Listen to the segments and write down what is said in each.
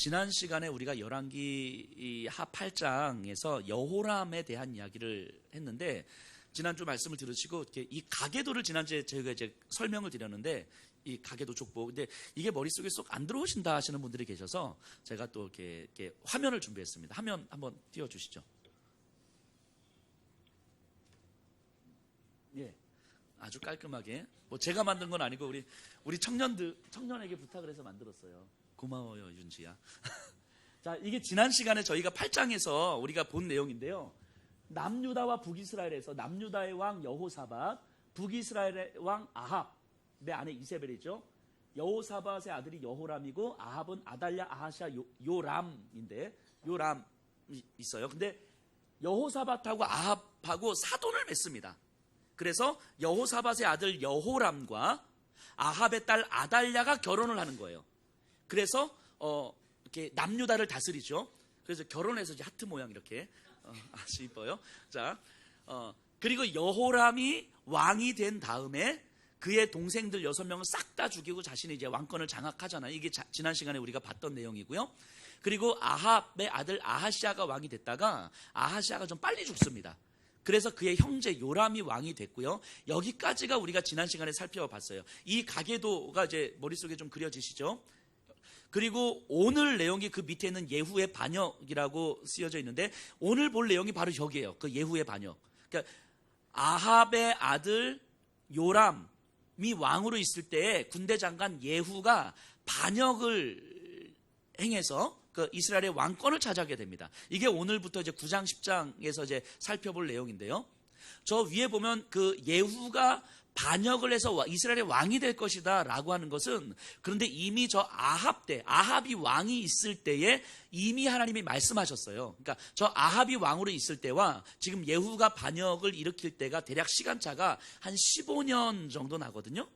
지난 시간에 우리가 열왕기 하 8장에서 여호람에 대한 이야기를 했는데, 지난주 말씀을 들으시고 이 가계도를 지난주에 저희가 이제 설명을 드렸는데, 이 가계도 족보, 근데 이게 머릿속에 쏙 안 들어오신다 하시는 분들이 계셔서 제가 또 이렇게 화면을 준비했습니다. 화면 한번 띄워주시죠. 예, 아주 깔끔하게. 뭐 제가 만든 건 아니고 우리 청년에게 부탁을 해서 만들었어요. 고마워요, 윤지야. 자, 이게 지난 시간에 저희가 8장에서 우리가 본 내용인데요. 남유다와 북이스라엘에서 남유다의 왕 여호사밧, 북이스라엘의 왕 아합의 아내 이세벨이죠. 여호사밧의 아들이 여호람이고 아합은 아달랴, 아하시아, 요람인데 요람이 있어요. 근데 여호사밧하고 아합하고 사돈을 맺습니다. 그래서 여호사밧의 아들 여호람과 아합의 딸 아달랴가 결혼을 하는 거예요. 그래서 이렇게 남유다를 다스리죠. 그래서 결혼해서 이제 하트 모양 이렇게 아주 이뻐요. 자, 그리고 여호람이 왕이 된 다음에 그의 동생들 6명을 싹 다 죽이고 자신이 이제 왕권을 장악하잖아요. 이게 지난 시간에 우리가 봤던 내용이고요. 그리고 아합의 아들 아하시아가 왕이 됐다가 아하시아가 좀 빨리 죽습니다. 그래서 그의 형제 요람이 왕이 됐고요. 여기까지가 우리가 지난 시간에 살펴봤어요. 이 가계도가 이제 머릿속에 좀 그려지시죠? 그리고 오늘 내용이 그 밑에 있는 예후의 반역이라고 쓰여져 있는데, 오늘 볼 내용이 바로 여기에요. 그 예후의 반역. 그러니까 아합의 아들 요람이 왕으로 있을 때에 군대 장관 예후가 반역을 행해서 그 이스라엘의 왕권을 차지하게 됩니다. 이게 오늘부터 이제 9장 10장에서 이제 살펴볼 내용인데요. 저 위에 보면 그 예후가 반역을 해서 이스라엘의 왕이 될 것이다 라고 하는 것은, 그런데 이미 저 아합이 왕이 있을 때에 이미 하나님이 말씀하셨어요. 그러니까 저 아합이 왕으로 있을 때와 지금 예후가 반역을 일으킬 때가 대략 시간차가 한 15년 정도 나거든요.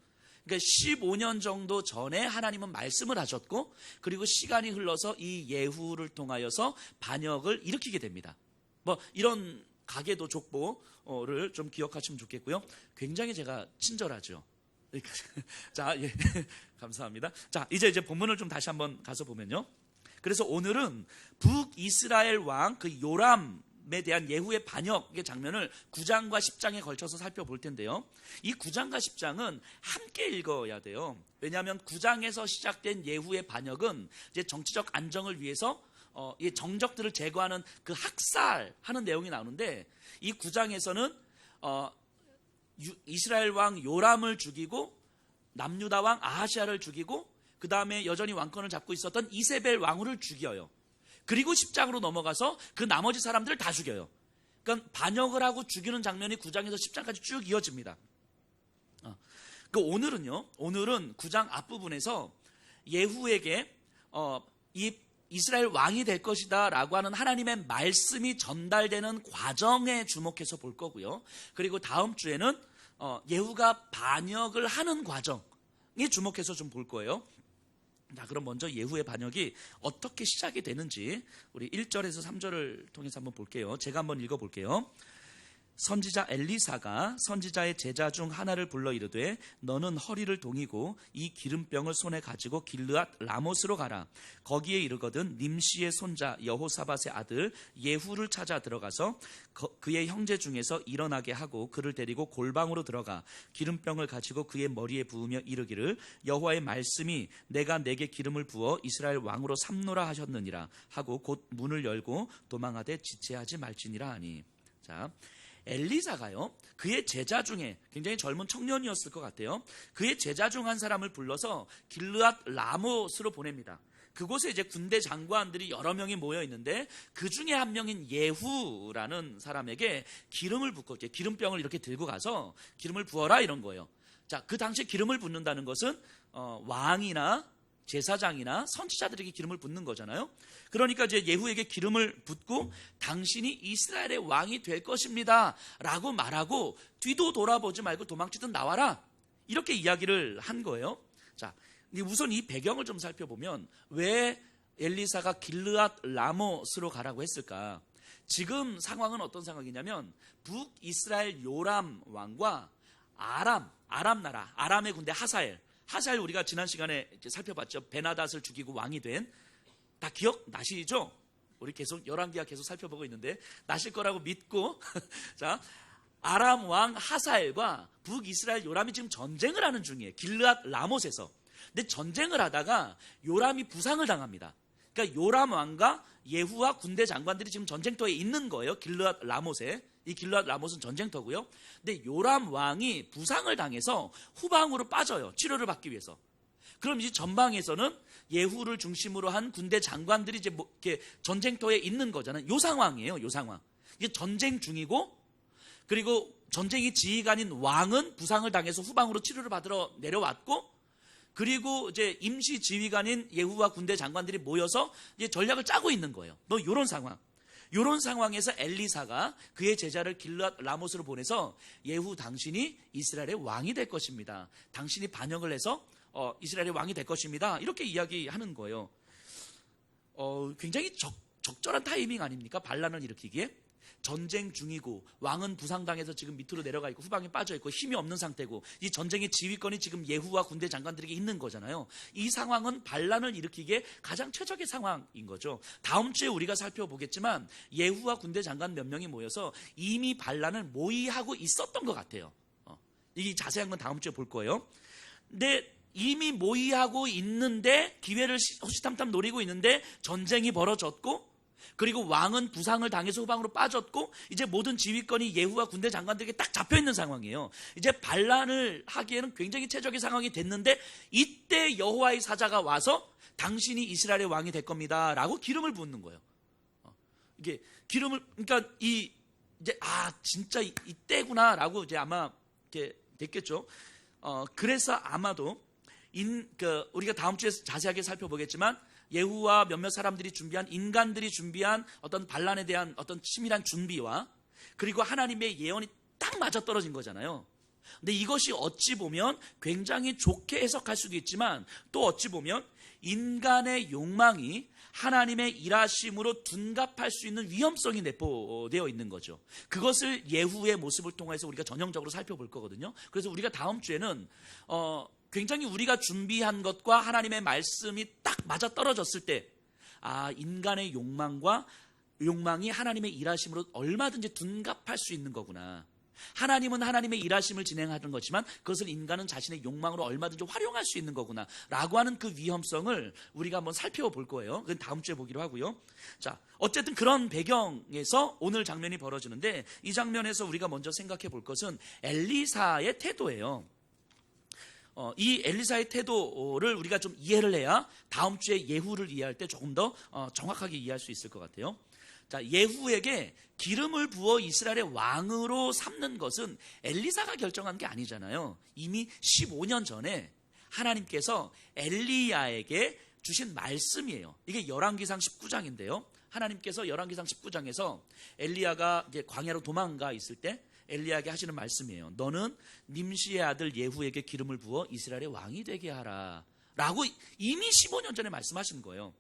그러니까 15년 정도 전에 하나님은 말씀을 하셨고, 그리고 시간이 흘러서 이 예후를 통하여서 반역을 일으키게 됩니다. 뭐 이런 가계도 족보를 좀 기억하시면 좋겠고요. 굉장히 제가 친절하죠. 자, 예, 감사합니다. 자, 이제 본문을 좀 다시 한번 가서 보면요. 그래서 오늘은 북이스라엘 왕 그 요람에 대한 예후의 반역의 장면을 9장과 10장에 걸쳐서 살펴볼 텐데요. 이 9장과 10장은 함께 읽어야 돼요. 왜냐하면 9장에서 시작된 예후의 반역은 이제 정치적 안정을 위해서 이 정적들을 제거하는 그 학살하는 내용이 나오는데, 이 9장에서는 이스라엘 왕 요람을 죽이고 남유다 왕 아하시아를 죽이고 그 다음에 여전히 왕권을 잡고 있었던 이세벨 왕후를 죽여요. 그리고 10장으로 넘어가서 그 나머지 사람들을 다 죽여요. 그러니까 반역을 하고 죽이는 장면이 9장에서 10장까지 쭉 이어집니다. 오늘은 9장 앞부분에서 예후에게 이 이스라엘 왕이 될 것이다 라고 하는 하나님의 말씀이 전달되는 과정에 주목해서 볼 거고요. 그리고 다음 주에는 예후가 반역을 하는 과정에 주목해서 좀 볼 거예요. 자, 그럼 먼저 예후의 반역이 어떻게 시작이 되는지 우리 1절에서 3절을 통해서 한번 볼게요. 제가 한번 읽어볼게요. 선지자 엘리사가 선지자의 제자 중 하나를 불러 이르되, 너는 허리를 동이고 이 기름병을 손에 가지고 길르앗 라못으로 가라. 거기에 이르거든 님시의 손자 여호사밧의 아들 예후를 찾아 들어가서 그의 형제 중에서 일어나게 하고 그를 데리고 골방으로 들어가 기름병을 가지고 그의 머리에 부으며 이르기를, 여호와의 말씀이 내가 내게 기름을 부어 이스라엘 왕으로 삼노라 하셨느니라 하고 곧 문을 열고 도망하되 지체하지 말지니라 하니. 자, 엘리사가요, 그의 제자 중에 굉장히 젊은 청년이었을 것 같아요. 그의 제자 중 한 사람을 불러서 길르앗 라못으로 보냅니다. 그곳에 이제 군대 장관들이 여러 명이 모여 있는데, 그 중에 한 명인 예후라는 사람에게 기름을 붓고, 기름병을 이렇게 들고 가서 기름을 부어라 이런 거예요. 자, 그 당시에 기름을 붓는다는 것은 왕이나 제사장이나 선지자들에게 기름을 붓는 거잖아요. 그러니까 이제 예후에게 기름을 붓고 당신이 이스라엘의 왕이 될 것입니다 라고 말하고 뒤도 돌아보지 말고 도망치듯 나와라, 이렇게 이야기를 한 거예요. 자, 우선 이 배경을 좀 살펴보면 왜 엘리사가 길르앗 라못으로 가라고 했을까? 지금 상황은 어떤 상황이냐면, 북이스라엘 요람 왕과 아람 나라, 아람의 군대 하사엘 우리가 지난 시간에 살펴봤죠. 베나닷을 죽이고 왕이 된 다 기억나시죠? 우리 계속 열왕기하 계속 살펴보고 있는데 나실 거라고 믿고 자, 아람 왕 하사엘과 북이스라엘 요람이 지금 전쟁을 하는 중이에요. 길르앗 라못에서. 근데 전쟁을 하다가 요람이 부상을 당합니다. 그러니까 요람 왕과 예후와 군대 장관들이 지금 전쟁터에 있는 거예요. 길르앗 라못에. 이 길르앗 라못은 전쟁터고요. 근데 요람 왕이 부상을 당해서 후방으로 빠져요. 치료를 받기 위해서. 그럼 이제 전방에서는 예후를 중심으로 한 군대 장관들이 이제 뭐 이렇게 전쟁터에 있는 거잖아요. 요 상황이에요. 요 상황. 이게 전쟁 중이고, 그리고 전쟁의 지휘관인 왕은 부상을 당해서 후방으로 치료를 받으러 내려왔고, 그리고 이제 임시 지휘관인 예후와 군대 장관들이 모여서 이제 전략을 짜고 있는 거예요. 너 요런 상황. 요런 상황에서 엘리사가 그의 제자를 길르앗 라못으로 보내서 예후 당신이 이스라엘의 왕이 될 것입니다. 당신이 반역을 해서 이스라엘의 왕이 될 것입니다. 이렇게 이야기하는 거예요. 굉장히 적절한 타이밍 아닙니까? 반란을 일으키기에. 전쟁 중이고 왕은 부상당해서 지금 밑으로 내려가 있고 후방에 빠져 있고 힘이 없는 상태고 이 전쟁의 지휘권이 지금 예후와 군대 장관들에게 있는 거잖아요. 이 상황은 반란을 일으키기에 가장 최적의 상황인 거죠. 다음 주에 우리가 살펴보겠지만 예후와 군대 장관 몇 명이 모여서 이미 반란을 모의하고 있었던 것 같아요. 이 자세한 건 다음 주에 볼 거예요. 근데 이미 모의하고 있는데 기회를 호시탐탐 노리고 있는데 전쟁이 벌어졌고, 그리고 왕은 부상을 당해서 후방으로 빠졌고, 이제 모든 지휘권이 예후와 군대 장관들에게 딱 잡혀있는 상황이에요. 이제 반란을 하기에는 굉장히 최적의 상황이 됐는데, 이때 여호와의 사자가 와서 당신이 이스라엘의 왕이 될 겁니다 라고 기름을 붓는 거예요. 이게 기름을, 그러니까 이제 진짜 이때구나 라고 이제 아마 이렇게 됐겠죠. 그래서 아마도 우리가 다음 주에 자세하게 살펴보겠지만 예후와 몇몇 사람들이 준비한, 인간들이 준비한 어떤 반란에 대한 어떤 치밀한 준비와, 그리고 하나님의 예언이 딱 맞아떨어진 거잖아요. 근데 이것이 어찌 보면 굉장히 좋게 해석할 수도 있지만, 또 어찌 보면 인간의 욕망이 하나님의 일하심으로 둔갑할 수 있는 위험성이 내포되어 있는 거죠. 그것을 예후의 모습을 통해서 우리가 전형적으로 살펴볼 거거든요. 그래서 우리가 다음 주에는 굉장히 우리가 준비한 것과 하나님의 말씀이 딱 맞아떨어졌을 때, 인간의 욕망이 하나님의 일하심으로 얼마든지 둔갑할 수 있는 거구나. 하나님은 하나님의 일하심을 진행하는 거지만 그것을 인간은 자신의 욕망으로 얼마든지 활용할 수 있는 거구나 라고 하는 그 위험성을 우리가 한번 살펴볼 거예요. 그건 다음 주에 보기로 하고요. 자, 어쨌든 그런 배경에서 오늘 장면이 벌어지는데, 이 장면에서 우리가 먼저 생각해 볼 것은 엘리사의 태도예요. 이 엘리사의 태도를 우리가 좀 이해를 해야 다음 주에 예후를 이해할 때 조금 더 정확하게 이해할 수 있을 것 같아요. 자, 예후에게 기름을 부어 이스라엘의 왕으로 삼는 것은 엘리사가 결정한 게 아니잖아요. 이미 15년 전에 하나님께서 엘리야에게 주신 말씀이에요. 이게 열왕기상 19장인데요. 하나님께서 열왕기상 19장에서 엘리야가 이제 광야로 도망가 있을 때 엘리야에게 하시는 말씀이에요. 너는 님시의 아들 예후에게 기름을 부어 이스라엘의 왕이 되게 하라 라고 이미 15년 전에 말씀하신 거예요.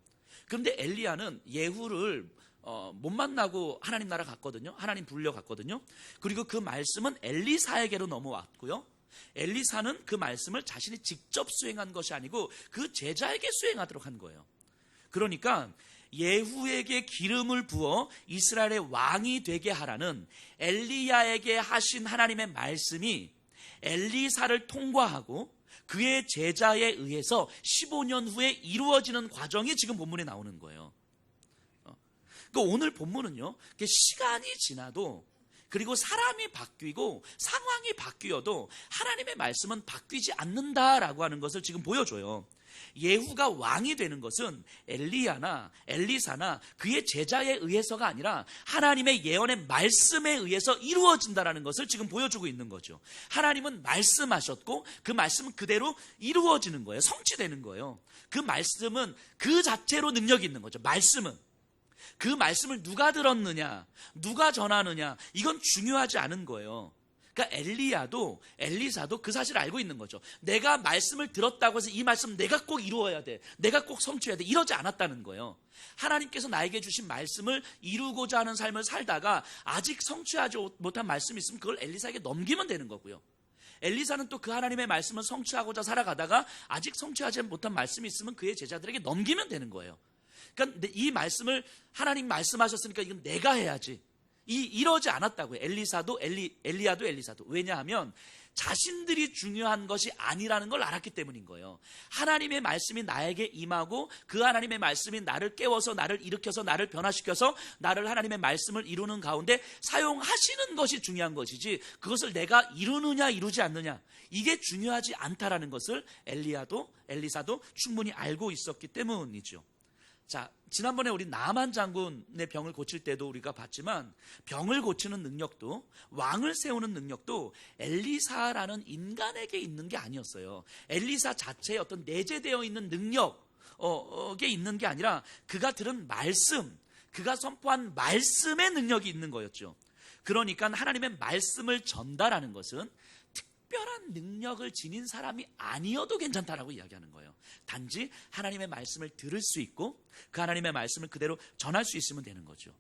그런데 엘리야는 예후를 못 만나고 하나님 나라 갔거든요. 하나님 불려갔거든요. 그리고 그 말씀은 엘리사에게로 넘어왔고요. 엘리사는 그 말씀을 자신이 직접 수행한 것이 아니고 그 제자에게 수행하도록 한 거예요. 그러니까 예후에게 기름을 부어 이스라엘의 왕이 되게 하라는 엘리야에게 하신 하나님의 말씀이 엘리사를 통과하고 그의 제자에 의해서 15년 후에 이루어지는 과정이 지금 본문에 나오는 거예요. 그러니까 오늘 본문은요, 시간이 지나도, 그리고 사람이 바뀌고 상황이 바뀌어도 하나님의 말씀은 바뀌지 않는다라고 하는 것을 지금 보여줘요. 예후가 왕이 되는 것은 엘리야나 엘리사나 그의 제자에 의해서가 아니라 하나님의 예언의 말씀에 의해서 이루어진다라는 것을 지금 보여주고 있는 거죠. 하나님은 말씀하셨고 그 말씀은 그대로 이루어지는 거예요. 성취되는 거예요. 그 말씀은 그 자체로 능력이 있는 거죠. 말씀은. 그 말씀을 누가 들었느냐, 누가 전하느냐, 이건 중요하지 않은 거예요. 그러니까 엘리야도 엘리사도 그 사실을 알고 있는 거죠. 내가 말씀을 들었다고 해서 이 말씀 내가 꼭 이루어야 돼, 내가 꼭 성취해야 돼, 이러지 않았다는 거예요. 하나님께서 나에게 주신 말씀을 이루고자 하는 삶을 살다가 아직 성취하지 못한 말씀이 있으면 그걸 엘리사에게 넘기면 되는 거고요. 엘리사는 또 그 하나님의 말씀을 성취하고자 살아가다가 아직 성취하지 못한 말씀이 있으면 그의 제자들에게 넘기면 되는 거예요. 그러니까 이 말씀을 하나님 말씀하셨으니까 이건 내가 해야지. 이러지 않았다고요. 엘리야도. 왜냐하면 자신들이 중요한 것이 아니라는 걸 알았기 때문인 거예요. 하나님의 말씀이 나에게 임하고 그 하나님의 말씀이 나를 깨워서 나를 일으켜서 나를 변화시켜서 나를 하나님의 말씀을 이루는 가운데 사용하시는 것이 중요한 것이지, 그것을 내가 이루느냐 이루지 않느냐, 이게 중요하지 않다라는 것을 엘리사도 충분히 알고 있었기 때문이죠. 자, 지난번에 우리 나만 장군의 병을 고칠 때도 우리가 봤지만, 병을 고치는 능력도, 왕을 세우는 능력도 엘리사라는 인간에게 있는 게 아니었어요. 엘리사 자체의 어떤 내재되어 있는 능력에 있는 게 아니라 그가 들은 말씀, 그가 선포한 말씀의 능력이 있는 거였죠. 그러니까 하나님의 말씀을 전달하는 것은 특별한 능력을 지닌 사람이 아니어도 괜찮다라고 이야기하는 거예요. 단지 하나님의 말씀을 들을 수 있고 그 하나님의 말씀을 그대로 전할 수 있으면 되는 거죠.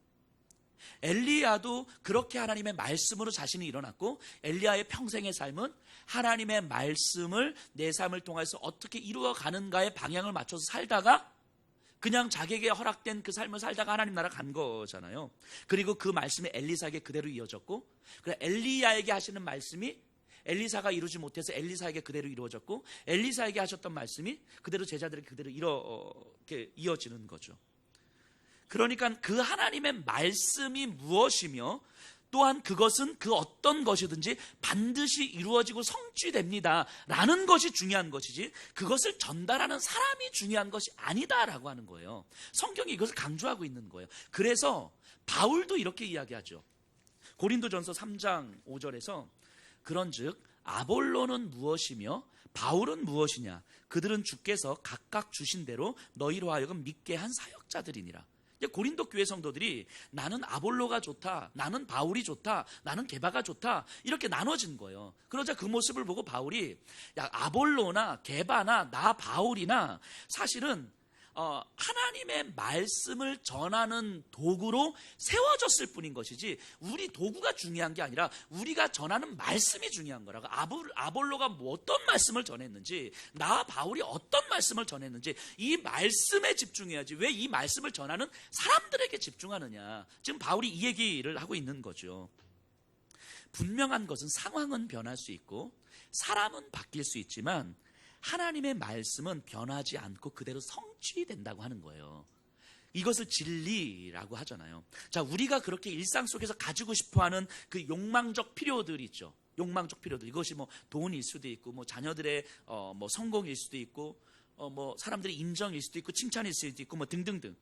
엘리야도 그렇게 하나님의 말씀으로 자신이 일어났고, 엘리야의 평생의 삶은 하나님의 말씀을 내 삶을 통해서 어떻게 이루어가는가의 방향을 맞춰서 살다가 그냥 자기에게 허락된 그 삶을 살다가 하나님 나라 간 거잖아요. 그리고 그 말씀이 엘리사에게 그대로 이어졌고, 그래 엘리야에게 하시는 말씀이 엘리사가 이루지 못해서 엘리사에게 그대로 이루어졌고, 엘리사에게 하셨던 말씀이 그대로 제자들에게 그대로 이렇게 이어지는 거죠. 그러니까 그 하나님의 말씀이 무엇이며, 또한 그것은 그 어떤 것이든지 반드시 이루어지고 성취됩니다 라는 것이 중요한 것이지, 그것을 전달하는 사람이 중요한 것이 아니다라고 하는 거예요. 성경이 이것을 강조하고 있는 거예요. 그래서 바울도 이렇게 이야기하죠. 고린도전서 3장 5절에서 그런즉 아볼로는 무엇이며 바울은 무엇이냐, 그들은 주께서 각각 주신 대로 너희로 하여금 믿게 한 사역자들이니라. 고린도 교회 성도들이 나는 아볼로가 좋다, 나는 바울이 좋다, 나는 게바가 좋다, 이렇게 나눠진 거예요. 그러자 그 모습을 보고 바울이, 야, 아볼로나 게바나 나 바울이나 사실은 하나님의 말씀을 전하는 도구로 세워졌을 뿐인 것이지, 우리 도구가 중요한 게 아니라 우리가 전하는 말씀이 중요한 거라고. 아볼로가 어떤 말씀을 전했는지, 나 바울이 어떤 말씀을 전했는지 이 말씀에 집중해야지, 왜 이 말씀을 전하는 사람들에게 집중하느냐. 지금 바울이 이 얘기를 하고 있는 거죠. 분명한 것은 상황은 변할 수 있고 사람은 바뀔 수 있지만 하나님의 말씀은 변하지 않고 그대로 성취된다고 하는 거예요. 이것을 진리라고 하잖아요. 자, 우리가 그렇게 일상 속에서 가지고 싶어하는 그 욕망적 필요들이 있죠. 욕망적 필요들. 이것이 뭐 돈일 수도 있고, 뭐 자녀들의 뭐 성공일 수도 있고, 뭐 사람들의 인정일 수도 있고, 칭찬일 수도 있고, 뭐 등등등.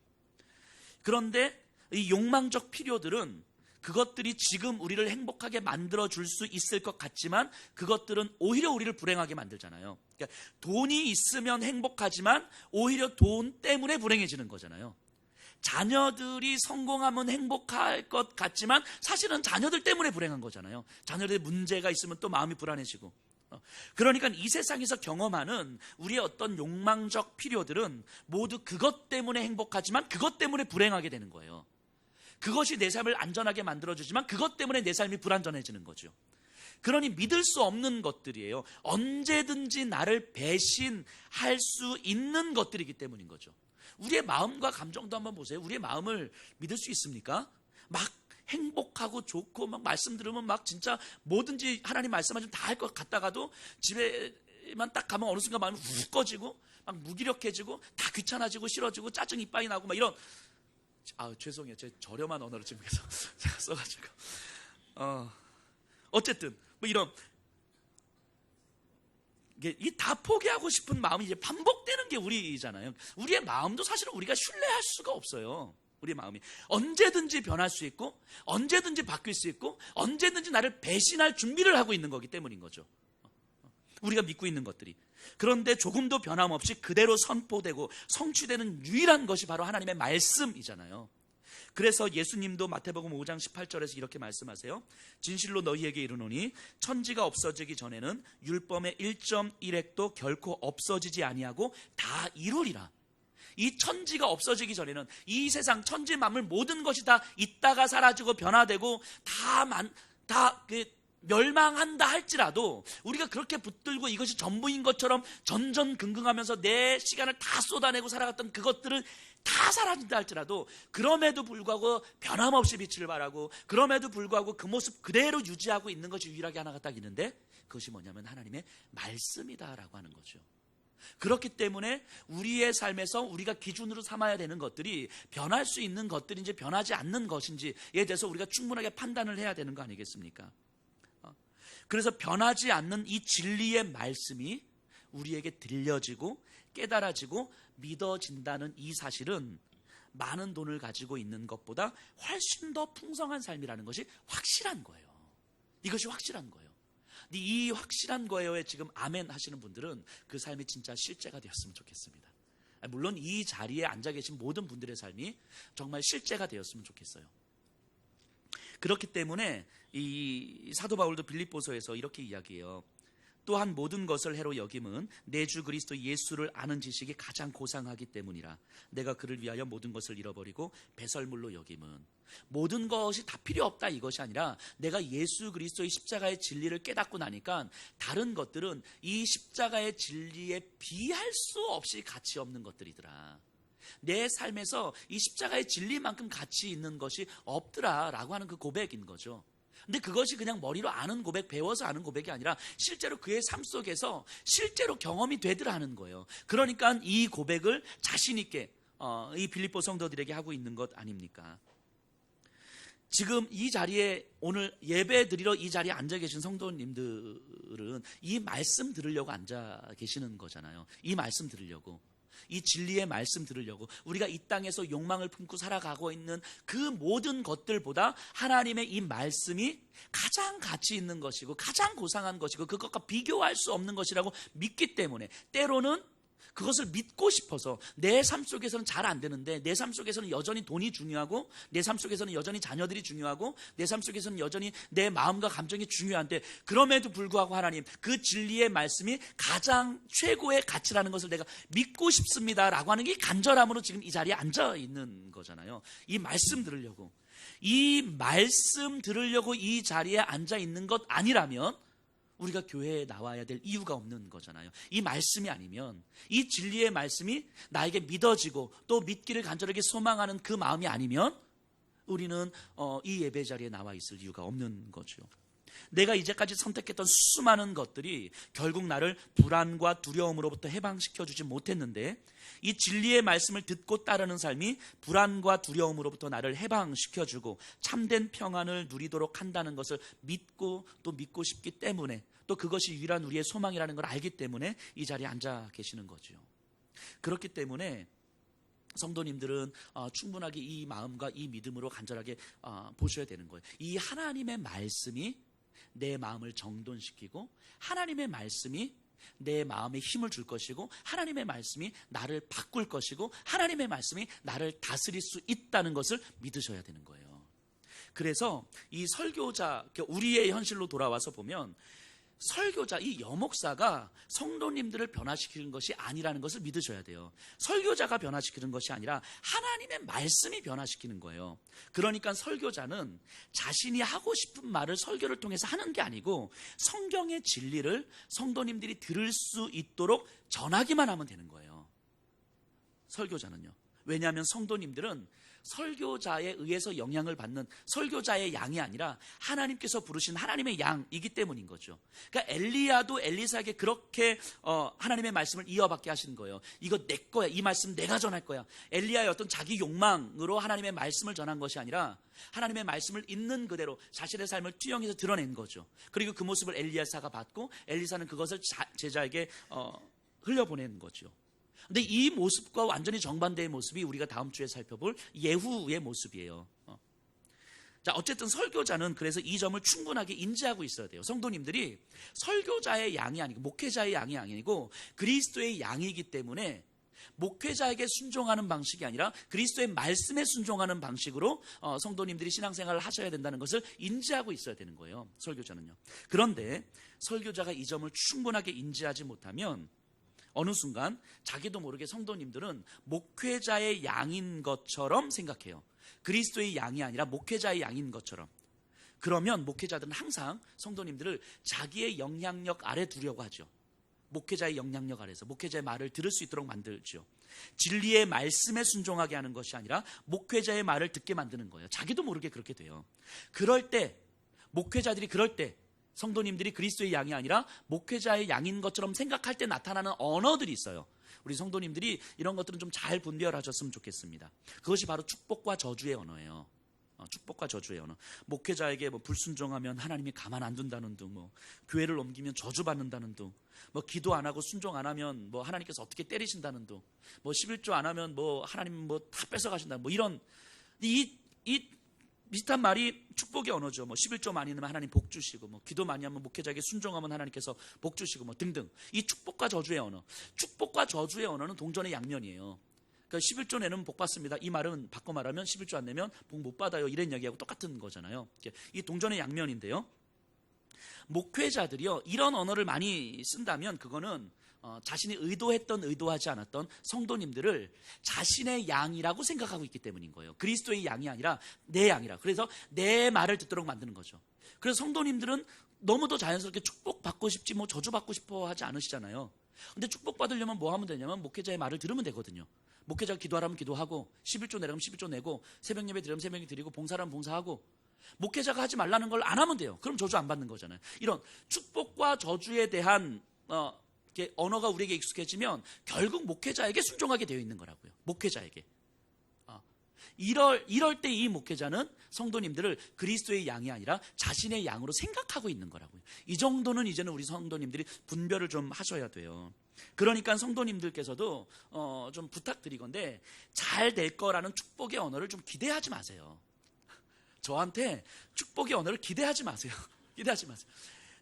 그런데 이 욕망적 필요들은, 그것들이 지금 우리를 행복하게 만들어줄 수 있을 것 같지만 그것들은 오히려 우리를 불행하게 만들잖아요. 그러니까 돈이 있으면 행복하지만 오히려 돈 때문에 불행해지는 거잖아요. 자녀들이 성공하면 행복할 것 같지만 사실은 자녀들 때문에 불행한 거잖아요. 자녀들의 문제가 있으면 또 마음이 불안해지고. 그러니까 이 세상에서 경험하는 우리의 어떤 욕망적 필요들은 모두 그것 때문에 행복하지만 그것 때문에 불행하게 되는 거예요. 그것이 내 삶을 안전하게 만들어주지만 그것 때문에 내 삶이 불안전해지는 거죠. 그러니 믿을 수 없는 것들이에요. 언제든지 나를 배신할 수 있는 것들이기 때문인 거죠. 우리의 마음과 감정도 한번 보세요. 우리의 마음을 믿을 수 있습니까? 막 행복하고 좋고 막 말씀 들으면 막 진짜 뭐든지 하나님 말씀하시면 다 할 것 같다가도 집에만 딱 가면 어느 순간 마음이 훅 꺼지고 막 무기력해지고 다 귀찮아지고 싫어지고 짜증 이빨이 나고 막 이런. 죄송해요. 제 저렴한 언어를 지금 계속 제가 써가지고. 어쨌든, 뭐 이런. 이게 다 포기하고 싶은 마음이 이제 반복되는 게 우리잖아요. 우리의 마음도 사실은 우리가 신뢰할 수가 없어요. 우리의 마음이. 언제든지 변할 수 있고, 언제든지 바뀔 수 있고, 언제든지 나를 배신할 준비를 하고 있는 거기 때문인 거죠. 우리가 믿고 있는 것들이. 그런데 조금도 변함없이 그대로 선포되고 성취되는 유일한 것이 바로 하나님의 말씀이잖아요. 그래서 예수님도 마태복음 5장 18절에서 이렇게 말씀하세요. 진실로 너희에게 이르노니 천지가 없어지기 전에는 율법의 1.1획도 결코 없어지지 아니하고 다 이루리라. 이 천지가 없어지기 전에는 이 세상 천지 만물 모든 것이 다 있다가 사라지고 변화되고 다 멸망한다 할지라도 우리가 그렇게 붙들고 이것이 전부인 것처럼 전전긍긍하면서 내 시간을 다 쏟아내고 살아갔던 그것들은 다 사라진다 할지라도 그럼에도 불구하고 변함없이 빛을 발하고 그럼에도 불구하고 그 모습 그대로 유지하고 있는 것이 유일하게 하나가 딱 있는데 그것이 뭐냐면 하나님의 말씀이다라고 하는 거죠. 그렇기 때문에 우리의 삶에서 우리가 기준으로 삼아야 되는 것들이 변할 수 있는 것들인지 변하지 않는 것인지에 대해서 우리가 충분하게 판단을 해야 되는 거 아니겠습니까? 그래서 변하지 않는 이 진리의 말씀이 우리에게 들려지고 깨달아지고 믿어진다는 이 사실은 많은 돈을 가지고 있는 것보다 훨씬 더 풍성한 삶이라는 것이 확실한 거예요. 이것이 확실한 거예요. 이 확실한 거예요에 지금 아멘 하시는 분들은 그 삶이 진짜 실제가 되었으면 좋겠습니다. 물론 이 자리에 앉아 계신 모든 분들의 삶이 정말 실제가 되었으면 좋겠어요. 그렇기 때문에 이 사도 바울도 빌립보서에서 이렇게 이야기해요. 또한 모든 것을 해로 여김은 내 주 그리스도 예수를 아는 지식이 가장 고상하기 때문이라. 내가 그를 위하여 모든 것을 잃어버리고 배설물로 여김은. 모든 것이 다 필요 없다 이것이 아니라 내가 예수 그리스도의 십자가의 진리를 깨닫고 나니까 다른 것들은 이 십자가의 진리에 비할 수 없이 가치 없는 것들이더라. 내 삶에서 이 십자가의 진리만큼 가치 있는 것이 없더라라고 하는 그 고백인 거죠. 근데 그것이 그냥 머리로 아는 고백, 배워서 아는 고백이 아니라 실제로 그의 삶 속에서 실제로 경험이 되더라는 거예요. 그러니까 이 고백을 자신 있게 이 빌립보 성도들에게 하고 있는 것 아닙니까? 지금 이 자리에 오늘 예배 드리러 이 자리에 앉아 계신 성도님들은 이 말씀 들으려고 앉아 계시는 거잖아요. 이 말씀 들으려고. 이 진리의 말씀 들으려고 우리가 이 땅에서 욕망을 품고 살아가고 있는 그 모든 것들보다 하나님의 이 말씀이 가장 가치 있는 것이고 가장 고상한 것이고 그것과 비교할 수 없는 것이라고 믿기 때문에 때로는 그것을 믿고 싶어서 내 삶 속에서는 잘 안 되는데 내 삶 속에서는 여전히 돈이 중요하고 내 삶 속에서는 여전히 자녀들이 중요하고 내 삶 속에서는 여전히 내 마음과 감정이 중요한데 그럼에도 불구하고 하나님 그 진리의 말씀이 가장 최고의 가치라는 것을 내가 믿고 싶습니다라고 하는 게 간절함으로 지금 이 자리에 앉아 있는 거잖아요. 이 말씀 들으려고 이 자리에 앉아 있는 것 아니라면 우리가 교회에 나와야 될 이유가 없는 거잖아요. 이 말씀이 아니면 이 진리의 말씀이 나에게 믿어지고 또 믿기를 간절하게 소망하는 그 마음이 아니면 우리는 이 예배 자리에 나와 있을 이유가 없는 거죠. 내가 이제까지 선택했던 수많은 것들이 결국 나를 불안과 두려움으로부터 해방시켜주지 못했는데 이 진리의 말씀을 듣고 따르는 삶이 불안과 두려움으로부터 나를 해방시켜주고 참된 평안을 누리도록 한다는 것을 믿고 또 믿고 싶기 때문에 또 그것이 유일한 우리의 소망이라는 걸 알기 때문에 이 자리에 앉아 계시는 거죠. 그렇기 때문에 성도님들은 충분하게 이 마음과 이 믿음으로 간절하게 보셔야 되는 거예요. 이 하나님의 말씀이 내 마음을 정돈시키고 하나님의 말씀이 내 마음에 힘을 줄 것이고 하나님의 말씀이 나를 바꿀 것이고 하나님의 말씀이 나를 다스릴 수 있다는 것을 믿으셔야 되는 거예요. 그래서 이 설교자, 우리의 현실로 돌아와서 보면 설교자, 이 여목사가 성도님들을 변화시키는 것이 아니라는 것을 믿으셔야 돼요. 설교자가 변화시키는 것이 아니라 하나님의 말씀이 변화시키는 거예요. 그러니까 설교자는 자신이 하고 싶은 말을 설교를 통해서 하는 게 아니고 성경의 진리를 성도님들이 들을 수 있도록 전하기만 하면 되는 거예요. 설교자는요. 왜냐하면 성도님들은 설교자에 의해서 영향을 받는 설교자의 양이 아니라 하나님께서 부르신 하나님의 양이기 때문인 거죠. 그러니까 엘리야도 엘리사에게 그렇게 하나님의 말씀을 이어받게 하신 거예요. 이거 내 거야. 이 말씀 내가 전할 거야. 엘리야의 어떤 자기 욕망으로 하나님의 말씀을 전한 것이 아니라 하나님의 말씀을 있는 그대로 자신의 삶을 투영해서 드러낸 거죠. 그리고 그 모습을 엘리야사가 받고 엘리사는 그것을 제자에게 흘려보낸 거죠. 근데 이 모습과 완전히 정반대의 모습이 우리가 다음 주에 살펴볼 예후의 모습이에요. 자, 어쨌든 설교자는 그래서 이 점을 충분하게 인지하고 있어야 돼요. 성도님들이 설교자의 양이 아니고 목회자의 양이 아니고 그리스도의 양이기 때문에 목회자에게 순종하는 방식이 아니라 그리스도의 말씀에 순종하는 방식으로 성도님들이 신앙생활을 하셔야 된다는 것을 인지하고 있어야 되는 거예요. 설교자는요. 그런데 설교자가 이 점을 충분하게 인지하지 못하면 어느 순간 자기도 모르게 성도님들은 목회자의 양인 것처럼 생각해요. 그리스도의 양이 아니라 목회자의 양인 것처럼. 그러면 목회자들은 항상 성도님들을 자기의 영향력 아래 두려고 하죠. 목회자의 영향력 아래서 목회자의 말을 들을 수 있도록 만들죠. 진리의 말씀에 순종하게 하는 것이 아니라 목회자의 말을 듣게 만드는 거예요. 자기도 모르게 그렇게 돼요. 그럴 때 목회자들이 그럴 때 성도님들이 그리스도의 양이 아니라 목회자의 양인 것처럼 생각할 때 나타나는 언어들이 있어요. 우리 성도님들이 이런 것들은 좀 잘 분별하셨으면 좋겠습니다. 그것이 바로 축복과 저주의 언어예요. 축복과 저주의 언어. 목회자에게 뭐 불순종하면 하나님이 가만 안 둔다는 둥, 뭐 교회를 옮기면 저주받는다는 둥, 뭐 기도 안 하고 순종 안 하면 뭐 하나님께서 어떻게 때리신다는 둥, 뭐 11조 안 하면 뭐 하나님 뭐 다 뺏어가신다, 뭐 이런 이 비슷한 말이 축복의 언어죠. 뭐 11조 많이 넣으면 하나님 복 주시고, 뭐 기도 많이 하면 목회자에게 순종하면 하나님께서 복 주시고, 뭐 등등. 이 축복과 저주의 언어. 축복과 저주의 언어는 동전의 양면이에요. 그러니까 11조 내면 복 받습니다. 이 말은 바꿔 말하면 11조 안 내면 복 못 받아요. 이런 이야기하고 똑같은 거잖아요. 이 동전의 양면인데요. 목회자들이요, 이런 언어를 많이 쓴다면 그거는 자신이 의도했던 의도하지 않았던 성도님들을 자신의 양이라고 생각하고 있기 때문인 거예요. 그리스도의 양이 아니라 내 양이라. 그래서 내 말을 듣도록 만드는 거죠. 그래서 성도님들은 너무도 자연스럽게 축복받고 싶지 뭐 저주받고 싶어 하지 않으시잖아요. 근데 축복받으려면 뭐 하면 되냐면 목회자의 말을 들으면 되거든요. 목회자가 기도하라면 기도하고, 11조 내라면 11조 내고, 새벽 예배 드리면 새벽 예배 드리고, 봉사라면 봉사하고, 목회자가 하지 말라는 걸 안 하면 돼요. 그럼 저주 안 받는 거잖아요. 이런 축복과 저주에 대한 언어가 우리에게 익숙해지면 결국 목회자에게 순종하게 되어 있는 거라고요. 목회자에게. 이럴 때 이 목회자는 성도님들을 그리스도의 양이 아니라 자신의 양으로 생각하고 있는 거라고요. 이 정도는 이제는 우리 성도님들이 분별을 좀 하셔야 돼요. 그러니까 성도님들께서도 좀 부탁드리건데 잘 될 거라는 축복의 언어를 좀 기대하지 마세요. 저한테 축복의 언어를 기대하지 마세요. 기대하지 마세요.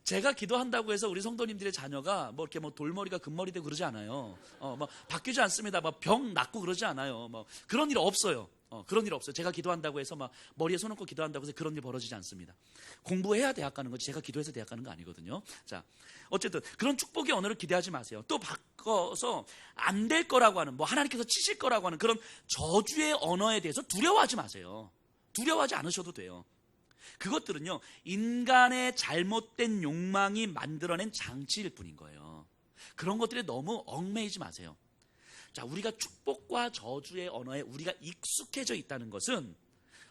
제가 기도한다고 해서 우리 성도님들의 자녀가 뭐 이렇게 뭐 돌머리가 금머리 되고 그러지 않아요. 뭐 바뀌지 않습니다. 막 병 낫고 그러지 않아요. 뭐 그런 일 없어요. 그런 일 없어요. 제가 기도한다고 해서 막 머리에 손 얹고 기도한다고 해서 그런 일 벌어지지 않습니다. 공부해야 대학 가는 거지 제가 기도해서 대학 가는 거 아니거든요. 자, 어쨌든 그런 축복의 언어를 기대하지 마세요. 또 바꿔서 안 될 거라고 하는, 뭐 하나님께서 치실 거라고 하는 그런 저주의 언어에 대해서 두려워하지 마세요. 두려워하지 않으셔도 돼요. 그것들은요, 인간의 잘못된 욕망이 만들어낸 장치일 뿐인 거예요. 그런 것들에 너무 얽매이지 마세요. 자, 우리가 축복과 저주의 언어에 우리가 익숙해져 있다는 것은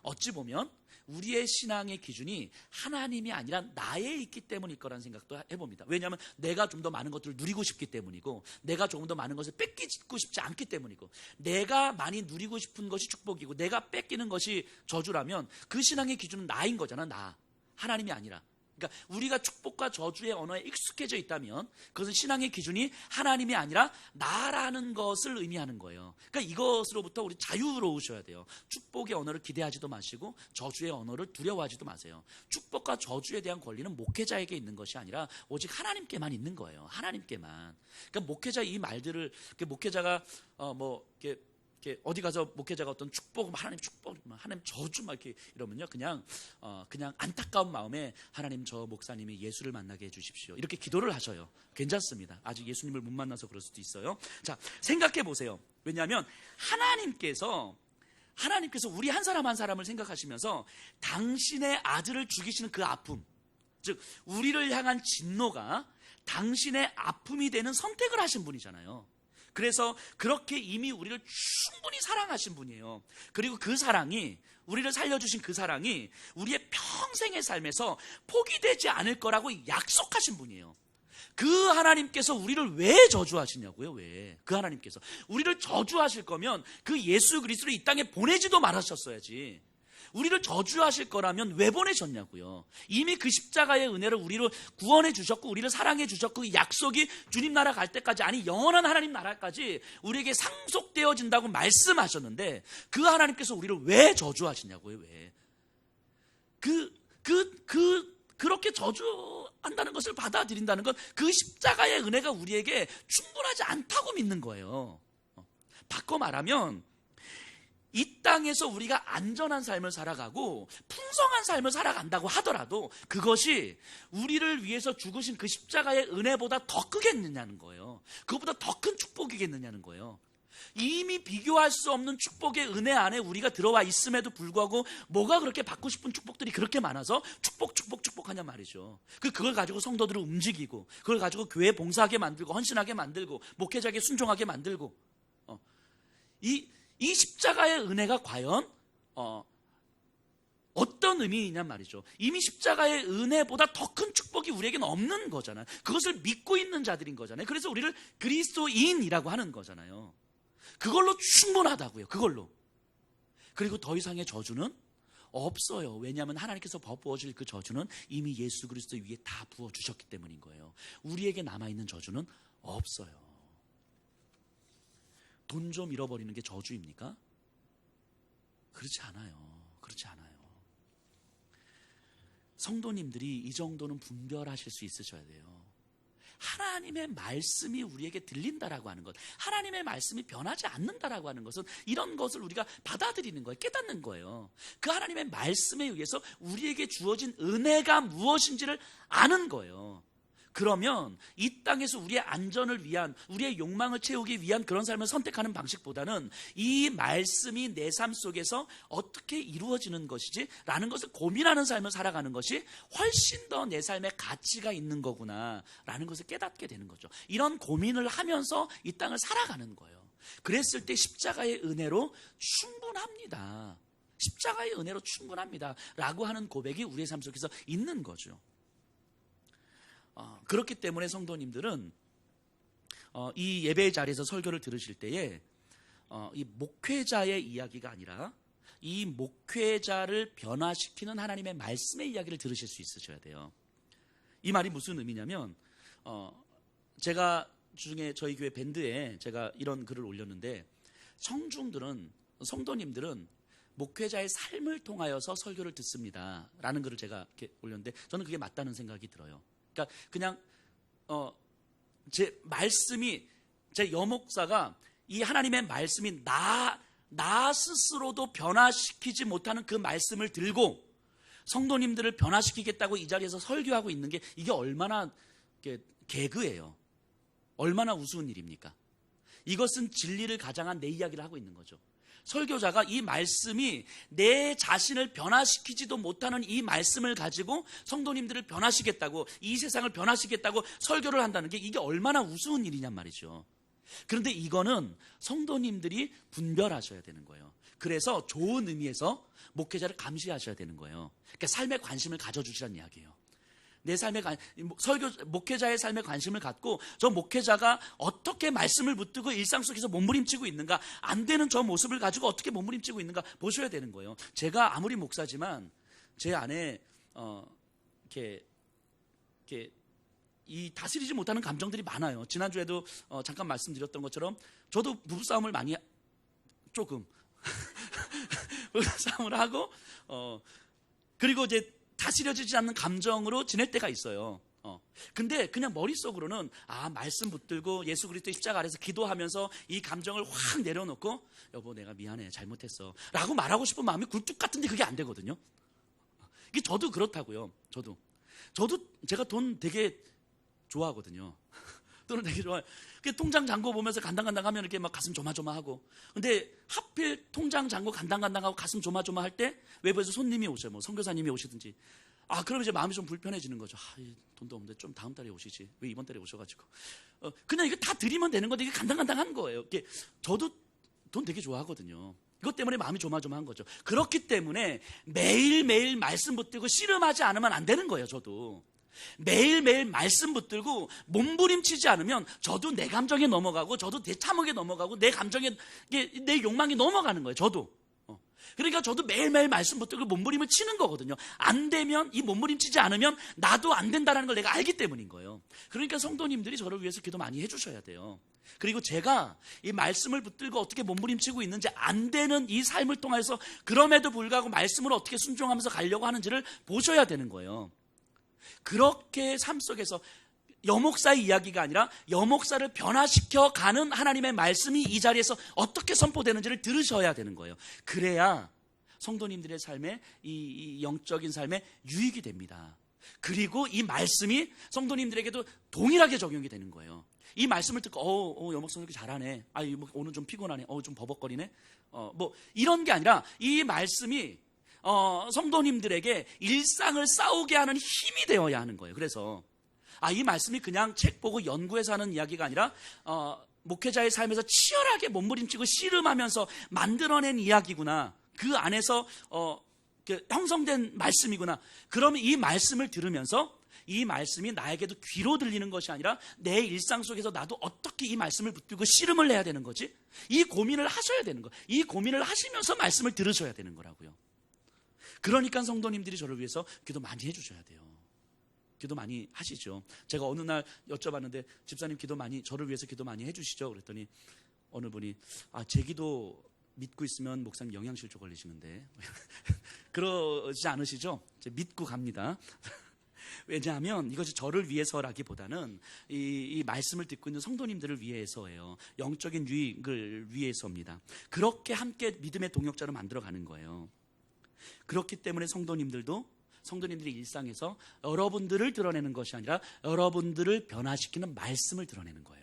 어찌 보면 우리의 신앙의 기준이 하나님이 아니라 나에 있기 때문일 거라는 생각도 해봅니다. 왜냐하면 내가 좀 더 많은 것들을 누리고 싶기 때문이고, 내가 조금 더 많은 것을 뺏기고 싶지 않기 때문이고, 내가 많이 누리고 싶은 것이 축복이고 내가 뺏기는 것이 저주라면 그 신앙의 기준은 나인 거잖아. 나, 하나님이 아니라. 그러니까 우리가 축복과 저주의 언어에 익숙해져 있다면 그것은 신앙의 기준이 하나님이 아니라 나라는 것을 의미하는 거예요. 그러니까 이것으로부터 우리 자유로우셔야 돼요. 축복의 언어를 기대하지도 마시고 저주의 언어를 두려워하지도 마세요. 축복과 저주에 대한 권리는 목회자에게 있는 것이 아니라 오직 하나님께만 있는 거예요. 하나님께만. 그러니까 목회자 이 말들을, 목회자가 이렇게 어디 가서 목회자가 어떤 축복, 하나님 축복, 하나님 저주 막 이렇게 이러면요, 그냥 안타까운 마음에 하나님 저 목사님이 예수를 만나게 해주십시오. 이렇게 기도를 하셔요. 괜찮습니다. 아직 예수님을 못 만나서 그럴 수도 있어요. 자, 생각해 보세요. 왜냐하면 하나님께서 우리 한 사람 한 사람을 생각하시면서 당신의 아들을 죽이시는 그 아픔, 즉 우리를 향한 진노가 당신의 아픔이 되는 선택을 하신 분이잖아요. 그래서 그렇게 이미 우리를 충분히 사랑하신 분이에요. 그리고 그 사랑이, 우리를 살려주신 그 사랑이 우리의 평생의 삶에서 포기되지 않을 거라고 약속하신 분이에요. 그 하나님께서 우리를 왜 저주하시냐고요? 왜? 그 하나님께서 우리를 저주하실 거면 그 예수 그리스도를 이 땅에 보내지도 말하셨어야지. 우리를 저주하실 거라면 왜 보내셨냐고요. 이미 그 십자가의 은혜를 우리를 구원해 주셨고 우리를 사랑해 주셨고 그 약속이 주님 나라 갈 때까지, 아니 영원한 하나님 나라까지 우리에게 상속되어진다고 말씀하셨는데 그 하나님께서 우리를 왜 저주하시냐고요. 왜? 그렇게 저주한다는 것을 받아들인다는 건 그 십자가의 은혜가 우리에게 충분하지 않다고 믿는 거예요. 바꿔 말하면 이 땅에서 우리가 안전한 삶을 살아가고 풍성한 삶을 살아간다고 하더라도 그것이 우리를 위해서 죽으신 그 십자가의 은혜보다 더 크겠느냐는 거예요. 그것보다 더 큰 축복이겠느냐는 거예요. 이미 비교할 수 없는 축복의 은혜 안에 우리가 들어와 있음에도 불구하고 뭐가 그렇게 받고 싶은 축복들이 그렇게 많아서 축복하냐 말이죠. 그걸 가지고 성도들을 움직이고, 그걸 가지고 교회 봉사하게 만들고, 헌신하게 만들고, 목회자에게 순종하게 만들고, 이 십자가의 은혜가 과연 어떤 의미이냐 말이죠. 이미 십자가의 은혜보다 더 큰 축복이 우리에게는 없는 거잖아요. 그것을 믿고 있는 자들인 거잖아요. 그래서 우리를 그리스도인이라고 하는 거잖아요. 그걸로 충분하다고요. 그걸로. 그리고 더 이상의 저주는 없어요. 왜냐하면 하나님께서 부어주실 그 저주는 이미 예수 그리스도 위에 다 부어주셨기 때문인 거예요. 우리에게 남아있는 저주는 없어요. 돈 좀 잃어버리는 게 저주입니까? 그렇지 않아요. 그렇지 않아요. 성도님들이 이 정도는 분별하실 수 있으셔야 돼요. 하나님의 말씀이 우리에게 들린다라고 하는 것, 하나님의 말씀이 변하지 않는다라고 하는 것은 이런 것을 우리가 받아들이는 거예요. 깨닫는 거예요. 그 하나님의 말씀에 의해서 우리에게 주어진 은혜가 무엇인지를 아는 거예요. 그러면 이 땅에서 우리의 안전을 위한, 우리의 욕망을 채우기 위한 그런 삶을 선택하는 방식보다는 이 말씀이 내 삶 속에서 어떻게 이루어지는 것이지 라는 것을 고민하는 삶을 살아가는 것이 훨씬 더 내 삶에 가치가 있는 거구나 라는 것을 깨닫게 되는 거죠. 이런 고민을 하면서 이 땅을 살아가는 거예요. 그랬을 때 십자가의 은혜로 충분합니다. 십자가의 은혜로 충분합니다 라고 하는 고백이 우리의 삶 속에서 있는 거죠. 그렇기 때문에 성도님들은 이 예배의 자리에서 설교를 들으실 때에 이 목회자의 이야기가 아니라 이 목회자를 변화시키는 하나님의 말씀의 이야기를 들으실 수 있으셔야 돼요. 이 말이 무슨 의미냐면 제가 중에 저희 교회 밴드에 제가 이런 글을 올렸는데, 성도님들은 목회자의 삶을 통하여서 설교를 듣습니다 라는 글을 제가 이렇게 올렸는데, 저는 그게 맞다는 생각이 들어요. 그러니까 그냥 제 말씀이, 제 여목사가 이 하나님의 말씀이 나 스스로도 변화시키지 못하는 그 말씀을 들고 성도님들을 변화시키겠다고 이 자리에서 설교하고 있는 게, 이게 얼마나 개그예요. 얼마나 우스운 일입니까? 이것은 진리를 가장한 내 이야기를 하고 있는 거죠. 설교자가 이 말씀이 내 자신을 변화시키지도 못하는 이 말씀을 가지고 성도님들을 변화시키겠다고, 이 세상을 변화시키겠다고 설교를 한다는 게, 이게 얼마나 우스운 일이냔 말이죠. 그런데 이거는 성도님들이 분별하셔야 되는 거예요. 그래서 좋은 의미에서 목회자를 감시하셔야 되는 거예요. 그러니까 삶에 관심을 가져주시라는 이야기예요. 내 삶에 목회자의 삶에 관심을 갖고 저 목회자가 어떻게 말씀을 붙들고 일상 속에서 몸부림치고 있는가, 안 되는 저 모습을 가지고 어떻게 몸부림치고 있는가 보셔야 되는 거예요. 제가 아무리 목사지만 제 안에 이렇게 이 다스리지 못하는 감정들이 많아요. 지난주에도 잠깐 말씀드렸던 것처럼 저도 부부싸움을 많이 조금 부부싸움을 하고 그리고 이제 다스려지지 않는 감정으로 지낼 때가 있어요. 근데 그냥 머릿속으로는 말씀 붙들고 예수 그리스도의 십자가 아래서 기도하면서 이 감정을 확 내려놓고, 여보 내가 미안해 잘못했어 라고 말하고 싶은 마음이 굴뚝 같은데 그게 안 되거든요. 이게 저도 그렇다고요. 저도 제가 돈 되게 좋아하거든요. 돈을 되게 좋아해요. 통장 잔고 보면서 간당간당 하면 이렇게 막 가슴 조마조마하고, 근데 하필 통장 잔고 간당간당하고 가슴 조마조마할 때 외부에서 손님이 오셔요. 뭐 선교사님이 오시든지, 그럼 이제 마음이 좀 불편해지는 거죠. 돈도 없는데 좀 다음 달에 오시지, 왜 이번 달에 오셔가지고. 그냥 이거 다 드리면 되는 건데 이게 간당간당한 거예요. 저도 돈 되게 좋아하거든요. 이것 때문에 마음이 조마조마한 거죠. 그렇기 때문에 매일매일 말씀 붙들고 씨름하지 않으면 안 되는 거예요. 저도 매일매일 말씀 붙들고 몸부림치지 않으면 저도 내 감정에 넘어가고, 저도 내 참혹에 넘어가고, 내 감정에, 내 욕망이 넘어가는 거예요. 저도. 그러니까 저도 매일매일 말씀 붙들고 몸부림을 치는 거거든요. 안 되면, 이 몸부림치지 않으면 나도 안 된다는 걸 내가 알기 때문인 거예요. 그러니까 성도님들이 저를 위해서 기도 많이 해주셔야 돼요. 그리고 제가 이 말씀을 붙들고 어떻게 몸부림치고 있는지, 안 되는 이 삶을 통해서 그럼에도 불구하고 말씀을 어떻게 순종하면서 가려고 하는지를 보셔야 되는 거예요. 그렇게 삶 속에서 여목사의 이야기가 아니라 여목사를 변화시켜 가는 하나님의 말씀이 이 자리에서 어떻게 선포되는지를 들으셔야 되는 거예요. 그래야 성도님들의 삶에, 이 영적인 삶에 유익이 됩니다. 그리고 이 말씀이 성도님들에게도 동일하게 적용이 되는 거예요. 이 말씀을 듣고 여목성 이렇게 잘하네. 오늘 좀 피곤하네. 좀 버벅거리네. 뭐 이런 게 아니라 이 말씀이 성도님들에게 일상을 싸우게 하는 힘이 되어야 하는 거예요. 그래서 이 말씀이 그냥 책 보고 연구해서 하는 이야기가 아니라 목회자의 삶에서 치열하게 몸부림치고 씨름하면서 만들어낸 이야기구나. 그 안에서 형성된 말씀이구나. 그러면 이 말씀을 들으면서 이 말씀이 나에게도 귀로 들리는 것이 아니라 내 일상 속에서 나도 어떻게 이 말씀을 붙들고 씨름을 해야 되는 거지? 이 고민을 하셔야 되는 거예요. 이 고민을 하시면서 말씀을 들으셔야 되는 거라고요. 그러니까 성도님들이 저를 위해서 기도 많이 해주셔야 돼요. 기도 많이 하시죠. 제가 어느 날 여쭤봤는데 집사님 저를 위해서 기도 많이 해주시죠. 그랬더니 어느 분이 제 기도 믿고 있으면 목사님 영양실조 걸리시는데 그러지 않으시죠? 믿고 갑니다. 왜냐하면 이것이 저를 위해서라기보다는 이 말씀을 듣고 있는 성도님들을 위해서예요. 영적인 유익을 위해서입니다. 그렇게 함께 믿음의 동역자로 만들어가는 거예요. 그렇기 때문에 성도님들의 일상에서 여러분들을 드러내는 것이 아니라 여러분들을 변화시키는 말씀을 드러내는 거예요.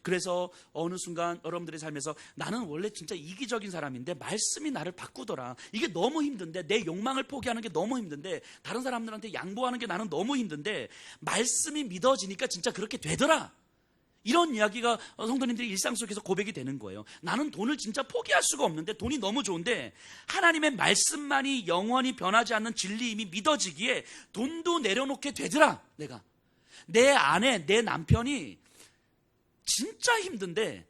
그래서 어느 순간 여러분들의 삶에서 나는 원래 진짜 이기적인 사람인데 말씀이 나를 바꾸더라. 이게 너무 힘든데, 내 욕망을 포기하는 게 너무 힘든데, 다른 사람들한테 양보하는 게 나는 너무 힘든데 말씀이 믿어지니까 진짜 그렇게 되더라. 이런 이야기가 성도님들의 일상 속에서 고백이 되는 거예요. 나는 돈을 진짜 포기할 수가 없는데, 돈이 너무 좋은데 하나님의 말씀만이 영원히 변하지 않는 진리임이 믿어지기에 돈도 내려놓게 되더라. 내가 내 아내, 내 남편이 진짜 힘든데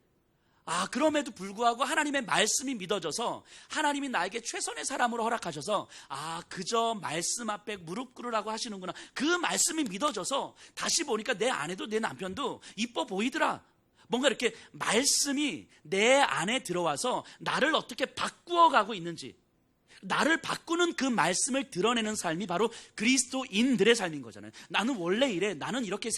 그럼에도 불구하고 하나님의 말씀이 믿어져서 하나님이 나에게 최선의 사람으로 허락하셔서 그저 말씀 앞에 무릎 꿇으라고 하시는구나. 그 말씀이 믿어져서 다시 보니까 내 아내도 내 남편도 이뻐 보이더라. 뭔가 이렇게 말씀이 내 안에 들어와서 나를 어떻게 바꾸어 가고 있는지, 나를 바꾸는 그 말씀을 드러내는 삶이 바로 그리스도인들의 삶인 거잖아요. 나는 원래 이래, 나는 이렇게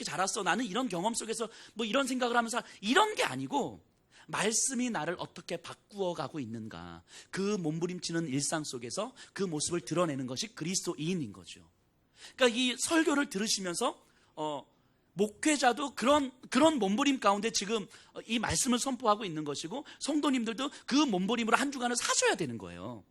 자랐어, 나는 이런 경험 속에서 뭐 이런 생각을 하면서, 이런 게 아니고 말씀이 나를 어떻게 바꾸어 가고 있는가, 그 몸부림치는 일상 속에서 그 모습을 드러내는 것이 그리스도인인 거죠. 그러니까 이 설교를 들으시면서 목회자도 그런 몸부림 가운데 지금 이 말씀을 선포하고 있는 것이고, 성도님들도 그 몸부림으로 한 주간을 사셔야 되는 거예요.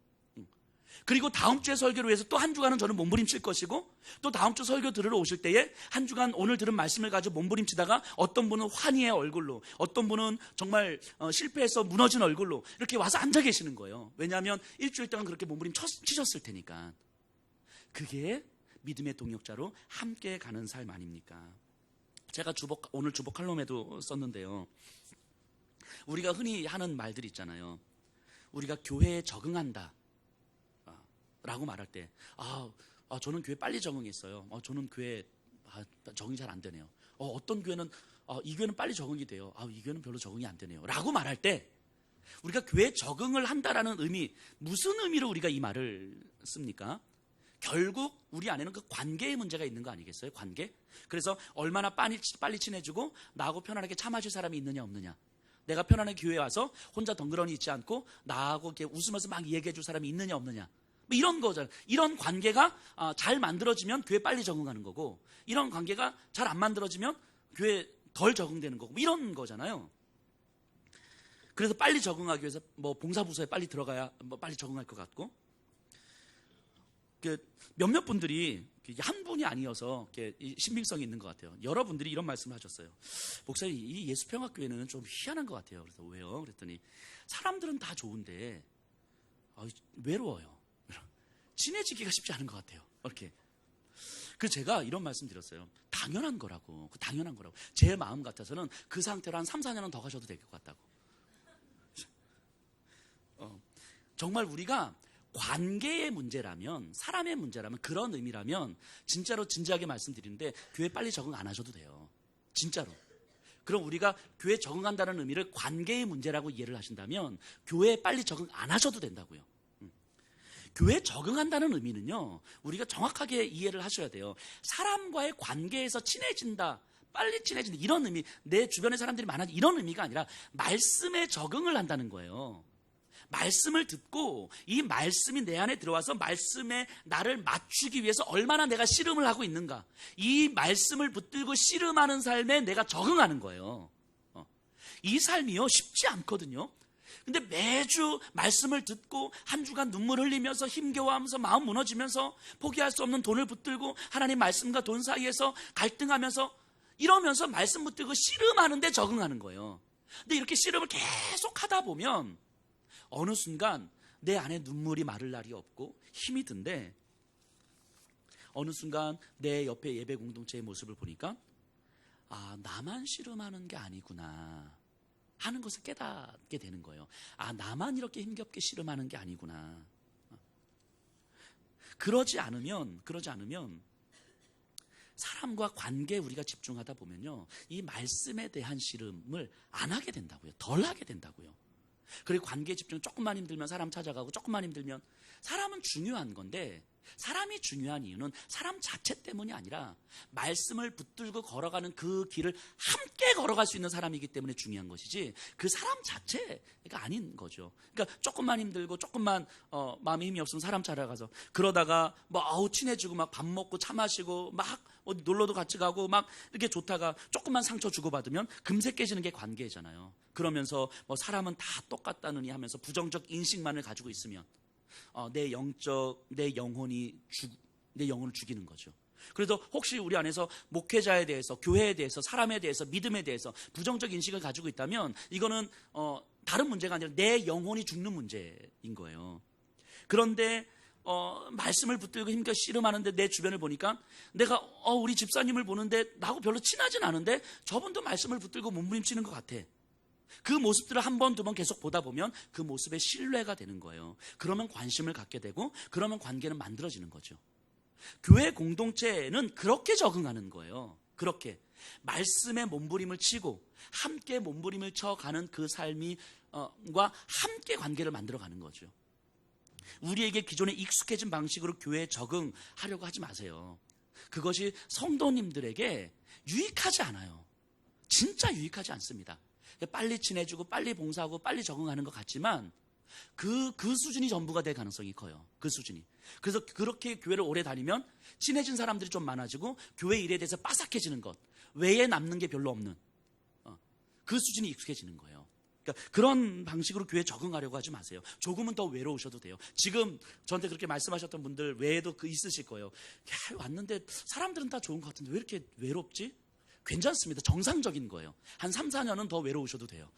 그리고 다음 주에 설교를 위해서 또 한 주간은 저는 몸부림칠 것이고, 또 다음 주 설교 들으러 오실 때에 한 주간 오늘 들은 말씀을 가지고 몸부림치다가 어떤 분은 환희의 얼굴로, 어떤 분은 정말 실패해서 무너진 얼굴로 이렇게 와서 앉아 계시는 거예요. 왜냐하면 일주일 동안 그렇게 몸부림 치셨을 테니까. 그게 믿음의 동역자로 함께 가는 삶 아닙니까? 제가 오늘 주보 칼럼에도 썼는데요, 우리가 흔히 하는 말들이 있잖아요. 우리가 교회에 적응한다 라고 말할 때, 저는 교회 빨리 적응했어요. 저는 교회 적응이 잘 안 되네요. 어떤 교회는 이 교회는 빨리 적응이 돼요. 이 교회는 별로 적응이 안 되네요 라고 말할 때, 우리가 교회에 적응을 한다라는 의미, 무슨 의미로 우리가 이 말을 씁니까? 결국 우리 안에는 그 관계의 문제가 있는 거 아니겠어요? 관계? 그래서 얼마나 빨리 친해지고 나하고 편안하게 차 마실 사람이 있느냐 없느냐, 내가 편안하게 교회에 와서 혼자 덩그러니 있지 않고 나하고 이렇게 웃으면서 막 얘기해 줄 사람이 있느냐 없느냐, 뭐 이런 거잖아요. 이런 관계가 잘 만들어지면 교회 빨리 적응하는 거고, 이런 관계가 잘 안 만들어지면 교회 덜 적응되는 거고, 뭐 이런 거잖아요. 그래서 빨리 적응하기 위해서 뭐 봉사부서에 빨리 들어가야 뭐 빨리 적응할 것 같고, 몇몇 분들이 한 분이 아니어서 신빙성이 있는 것 같아요. 여러분들이 이런 말씀을 하셨어요. 목사님, 이 예수평화교회는 좀 희한한 것 같아요. 그래서 왜요? 그랬더니 사람들은 다 좋은데 외로워요. 친해지기가 쉽지 않은 것 같아요. 이렇게. 그래서 제가 이런 말씀 드렸어요. 당연한 거라고. 당연한 거라고. 제 마음 같아서는 그 상태로 한 3, 4년은 더 가셔도 될 것 같다고. 정말 우리가 관계의 문제라면, 사람의 문제라면, 그런 의미라면 진짜로 진지하게 말씀드리는데 교회 빨리 적응 안 하셔도 돼요. 진짜로. 그럼 우리가 교회 적응한다는 의미를 관계의 문제라고 이해를 하신다면 교회에 빨리 적응 안 하셔도 된다고요. 교회에 적응한다는 의미는요, 우리가 정확하게 이해를 하셔야 돼요. 사람과의 관계에서 친해진다, 빨리 친해진다, 이런 의미, 내 주변에 사람들이 많아진다, 이런 의미가 아니라 말씀에 적응을 한다는 거예요. 말씀을 듣고 이 말씀이 내 안에 들어와서 말씀에 나를 맞추기 위해서 얼마나 내가 씨름을 하고 있는가, 이 말씀을 붙들고 씨름하는 삶에 내가 적응하는 거예요. 이 삶이요 쉽지 않거든요. 근데 매주 말씀을 듣고 한 주간 눈물 흘리면서 힘겨워하면서 마음 무너지면서 포기할 수 없는 돈을 붙들고 하나님 말씀과 돈 사이에서 갈등하면서 이러면서 말씀 붙들고 씨름하는데 적응하는 거예요. 근데 이렇게 씨름을 계속 하다 보면 어느 순간 내 안에 눈물이 마를 날이 없고 힘이 든데, 어느 순간 내 옆에 예배 공동체의 모습을 보니까 나만 씨름하는 게 아니구나 하는 것을 깨닫게 되는 거예요. 나만 이렇게 힘겹게 씨름하는 게 아니구나. 그러지 않으면 사람과 관계에 우리가 집중하다 보면요, 이 말씀에 대한 씨름을 안 하게 된다고요. 덜 하게 된다고요. 그리고 관계에 집중 조금만 힘들면 사람 찾아가고, 조금만 힘들면, 사람은 중요한 건데, 사람이 중요한 이유는 사람 자체 때문이 아니라 말씀을 붙들고 걸어가는 그 길을 함께 걸어갈 수 있는 사람이기 때문에 중요한 것이지, 그 사람 자체가 아닌 거죠. 그러니까 조금만 힘들고 조금만 마음에 힘이 없으면 사람 찾아가서 그러다가 친해지고 막 밥 먹고 차 마시고 막 어디 놀러도 같이 가고 막 이렇게 좋다가 조금만 상처 주고받으면 금세 깨지는 게 관계잖아요. 그러면서 사람은 다 똑같다느니 하면서 부정적 인식만을 가지고 있으면 내 영혼을 죽이는 거죠. 그래서 혹시 우리 안에서 목회자에 대해서, 교회에 대해서, 사람에 대해서, 믿음에 대해서 부정적 인식을 가지고 있다면 이거는 다른 문제가 아니라 내 영혼이 죽는 문제인 거예요. 그런데 말씀을 붙들고 힘껏 씨름하는데 내 주변을 보니까 내가 우리 집사님을 보는데 나하고 별로 친하진 않은데 저분도 말씀을 붙들고 몸부림치는 것 같아. 그 모습들을 한 번, 두 번 계속 보다 보면 그 모습에 신뢰가 되는 거예요. 그러면 관심을 갖게 되고, 그러면 관계는 만들어지는 거죠. 교회 공동체는 그렇게 적응하는 거예요. 그렇게 말씀에 몸부림을 치고 함께 몸부림을 쳐가는 그 삶과 함께 관계를 만들어가는 거죠. 우리에게 기존에 익숙해진 방식으로 교회에 적응하려고 하지 마세요. 그것이 성도님들에게 유익하지 않아요. 진짜 유익하지 않습니다. 빨리 친해지고 빨리 봉사하고 빨리 적응하는 것 같지만 그 수준이 전부가 될 가능성이 커요. 그 수준이. 그래서 그렇게 교회를 오래 다니면 친해진 사람들이 좀 많아지고 교회 일에 대해서 빠삭해지는 것 외에 남는 게 별로 없는 그 수준이 익숙해지는 거예요. 그러니까 그런 방식으로 교회에 적응하려고 하지 마세요. 조금은 더 외로우셔도 돼요. 지금 저한테 그렇게 말씀하셨던 분들 외에도 있으실 거예요. 왔는데 사람들은 다 좋은 것 같은데 왜 이렇게 외롭지? 괜찮습니다. 정상적인 거예요. 한 3, 4년은 더 외로우셔도 돼요.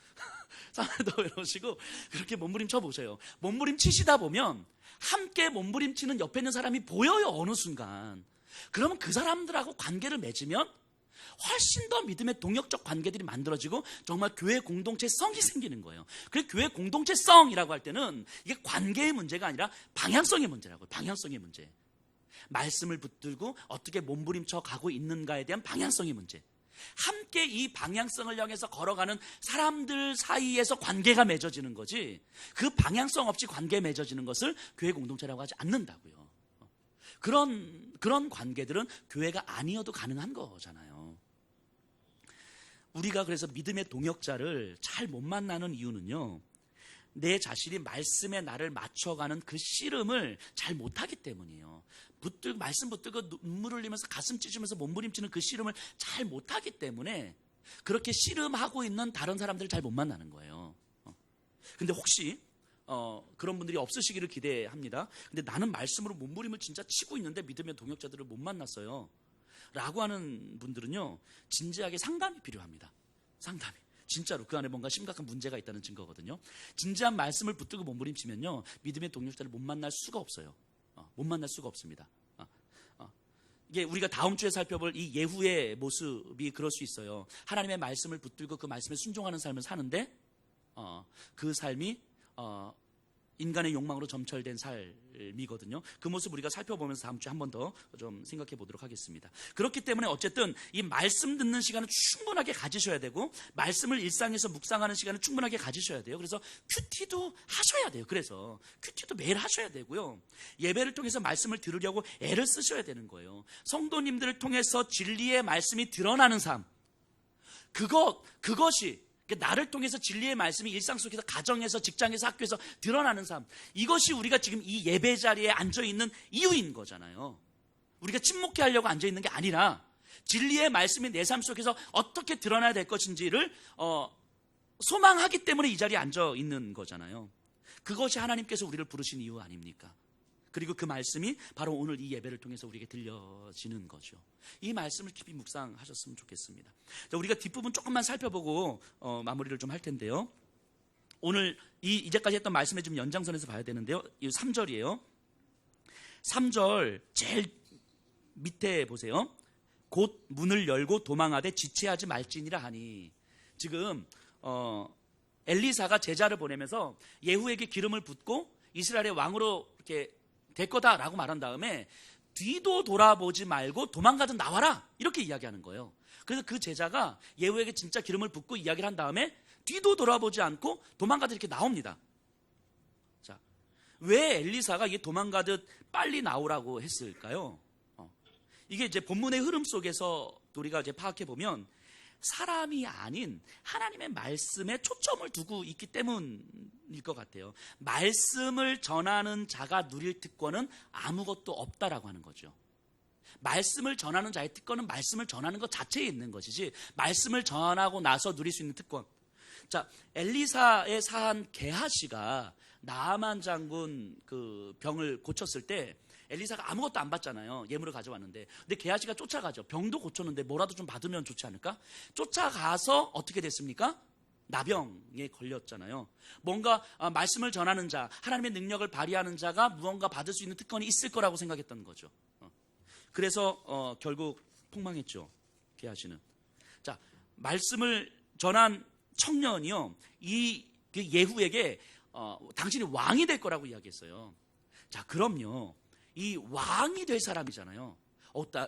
3년 더 외로우시고 그렇게 몸부림쳐 보세요. 몸부림치시다 보면 함께 몸부림치는 옆에 있는 사람이 보여요. 어느 순간. 그러면 그 사람들하고 관계를 맺으면 훨씬 더 믿음의 동역적 관계들이 만들어지고 정말 교회 공동체성이 생기는 거예요. 그래서 교회 공동체성이라고 할 때는 이게 관계의 문제가 아니라 방향성의 문제라고요. 방향성의 문제. 말씀을 붙들고 어떻게 몸부림쳐 가고 있는가에 대한 방향성의 문제. 함께 이 방향성을 향해서 걸어가는 사람들 사이에서 관계가 맺어지는 거지, 그 방향성 없이 관계 맺어지는 것을 교회 공동체라고 하지 않는다고요. 그런 관계들은 교회가 아니어도 가능한 거잖아요. 우리가 그래서 믿음의 동역자를 잘 못 만나는 이유는요, 내 자신이 말씀에 나를 맞춰가는 그 씨름을 잘 못하기 때문이에요. 말씀 붙들고 눈물 흘리면서 가슴 찢으면서 몸부림치는 그 씨름을 잘 못하기 때문에 그렇게 씨름하고 있는 다른 사람들을 잘 못 만나는 거예요. 근데 혹시 그런 분들이 없으시기를 기대합니다. 근데 나는 말씀으로 몸부림을 진짜 치고 있는데 믿음의 동역자들을 못 만났어요 라고 하는 분들은요, 진지하게 상담이 필요합니다. 상담이. 진짜로 그 안에 뭔가 심각한 문제가 있다는 증거거든요. 진지한 말씀을 붙들고 몸부림치면요, 믿음의 동역자를 못 만날 수가 없어요. 못 만날 수가 없습니다. 이게 우리가 다음 주에 살펴볼 이 예후의 모습이 그럴 수 있어요. 하나님의 말씀을 붙들고 그 말씀에 순종하는 삶을 사는데 그 삶이 인간의 욕망으로 점철된 삶이거든요. 그 모습 우리가 살펴보면서 다음 주에 한 번 더 좀 생각해 보도록 하겠습니다. 그렇기 때문에 어쨌든 이 말씀 듣는 시간을 충분하게 가지셔야 되고, 말씀을 일상에서 묵상하는 시간을 충분하게 가지셔야 돼요. 그래서 큐티도 하셔야 돼요. 그래서 큐티도 매일 하셔야 되고요. 예배를 통해서 말씀을 들으려고 애를 쓰셔야 되는 거예요. 성도님들을 통해서 진리의 말씀이 드러나는 삶, 그것이 나를 통해서 진리의 말씀이 일상 속에서, 가정에서, 직장에서, 학교에서 드러나는 삶, 이것이 우리가 지금 이 예배 자리에 앉아있는 이유인 거잖아요. 우리가 침묵해 하려고 앉아있는 게 아니라 진리의 말씀이 내 삶 속에서 어떻게 드러나야 될 것인지를 소망하기 때문에 이 자리에 앉아있는 거잖아요. 그것이 하나님께서 우리를 부르신 이유 아닙니까? 그리고 그 말씀이 바로 오늘 이 예배를 통해서 우리에게 들려지는 거죠. 이 말씀을 깊이 묵상하셨으면 좋겠습니다. 자, 우리가 뒷부분 조금만 살펴보고 마무리를 좀 할 텐데요. 오늘 이제까지 했던 말씀의 좀 연장선에서 봐야 되는데요. 이 3절이에요. 3절 제일 밑에 보세요. 곧 문을 열고 도망하되 지체하지 말지니라 하니. 지금 엘리사가 제자를 보내면서 예후에게 기름을 붓고 이스라엘의 왕으로 이렇게 될 거다라고 말한 다음에 뒤도 돌아보지 말고 도망가든 나와라 이렇게 이야기하는 거예요. 그래서 그 제자가 예후에게 진짜 기름을 붓고 이야기를 한 다음에 뒤도 돌아보지 않고 도망가듯 이렇게 나옵니다. 자, 왜 엘리사가 이게 도망가듯 빨리 나오라고 했을까요? 이게 이제 본문의 흐름 속에서 우리가 이제 파악해 보면 사람이 아닌 하나님의 말씀에 초점을 두고 있기 때문일 것 같아요. 말씀을 전하는 자가 누릴 특권은 아무것도 없다라고 하는 거죠. 말씀을 전하는 자의 특권은 말씀을 전하는 것 자체에 있는 것이지, 말씀을 전하고 나서 누릴 수 있는 특권. 자, 엘리사의 사한 게하시가 나아만 장군 그 병을 고쳤을 때 엘리사가 아무것도 안 받잖아요. 예물을 가져왔는데. 근데 게하시가 쫓아가죠. 병도 고쳤는데 뭐라도 좀 받으면 좋지 않을까? 쫓아가서 어떻게 됐습니까? 나병에 걸렸잖아요. 뭔가 말씀을 전하는 자, 하나님의 능력을 발휘하는 자가 무언가 받을 수 있는 특권이 있을 거라고 생각했던 거죠. 그래서 결국 폭망했죠. 게하시는. 자, 말씀을 전한 청년이요, 이 예후에게 당신이 왕이 될 거라고 이야기했어요. 자, 그럼요. 이 왕이 될 사람이잖아요.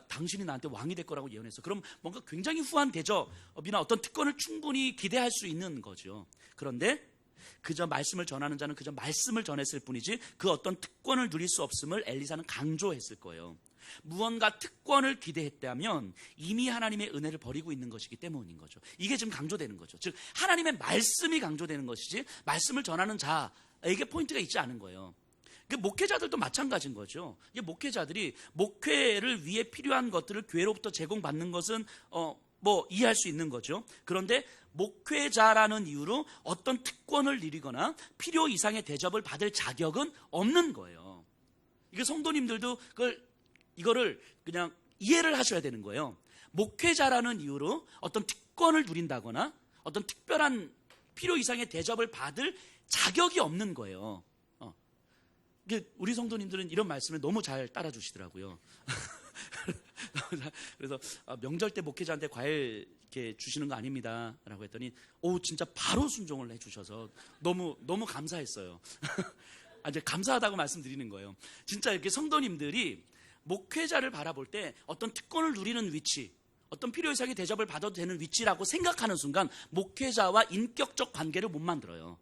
당신이 나한테 왕이 될 거라고 예언했어. 그럼 뭔가 굉장히 후한 대접이나 어떤 특권을 충분히 기대할 수 있는 거죠. 그런데 그저 말씀을 전하는 자는 그저 말씀을 전했을 뿐이지 그 어떤 특권을 누릴 수 없음을 엘리사는 강조했을 거예요. 무언가 특권을 기대했다면 이미 하나님의 은혜를 버리고 있는 것이기 때문인 거죠. 이게 지금 강조되는 거죠. 즉 하나님의 말씀이 강조되는 것이지 말씀을 전하는 자에게 포인트가 있지 않은 거예요. 목회자들도 마찬가지인 거죠. 목회자들이 목회를 위해 필요한 것들을 교회로부터 제공받는 것은 이해할 수 있는 거죠. 그런데 목회자라는 이유로 어떤 특권을 누리거나 필요 이상의 대접을 받을 자격은 없는 거예요. 이게 성도님들도 이거를 그냥 이해를 하셔야 되는 거예요. 목회자라는 이유로 어떤 특권을 누린다거나 어떤 특별한 필요 이상의 대접을 받을 자격이 없는 거예요. 우리 성도님들은 이런 말씀을 너무 잘 따라주시더라고요. 그래서 명절 때 목회자한테 과일 이렇게 주시는 거 아닙니다 라고 했더니 진짜 바로 순종을 해주셔서 너무 감사했어요. 이제 감사하다고 말씀드리는 거예요. 진짜 이렇게 성도님들이 목회자를 바라볼 때 어떤 특권을 누리는 위치, 어떤 필요 이상의 대접을 받아도 되는 위치라고 생각하는 순간 목회자와 인격적 관계를 못 만들어요.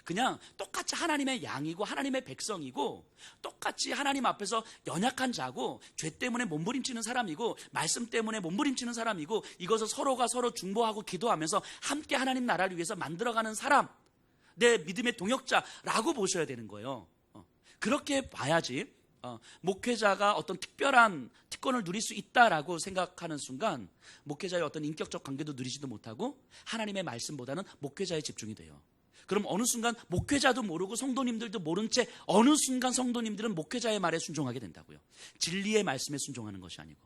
그냥 똑같이 하나님의 양이고 하나님의 백성이고 똑같이 하나님 앞에서 연약한 자고 죄 때문에 몸부림치는 사람이고 말씀 때문에 몸부림치는 사람이고 이것을 서로가 서로 중보하고 기도하면서 함께 하나님 나라를 위해서 만들어가는 사람, 내 믿음의 동역자라고 보셔야 되는 거예요. 그렇게 봐야지 목회자가 어떤 특별한 특권을 누릴 수 있다라고 생각하는 순간 목회자의 어떤 인격적 관계도 누리지도 못하고 하나님의 말씀보다는 목회자에 집중이 돼요. 그럼 어느 순간 목회자도 모르고 성도님들도 모른 채 어느 순간 성도님들은 목회자의 말에 순종하게 된다고요. 진리의 말씀에 순종하는 것이 아니고.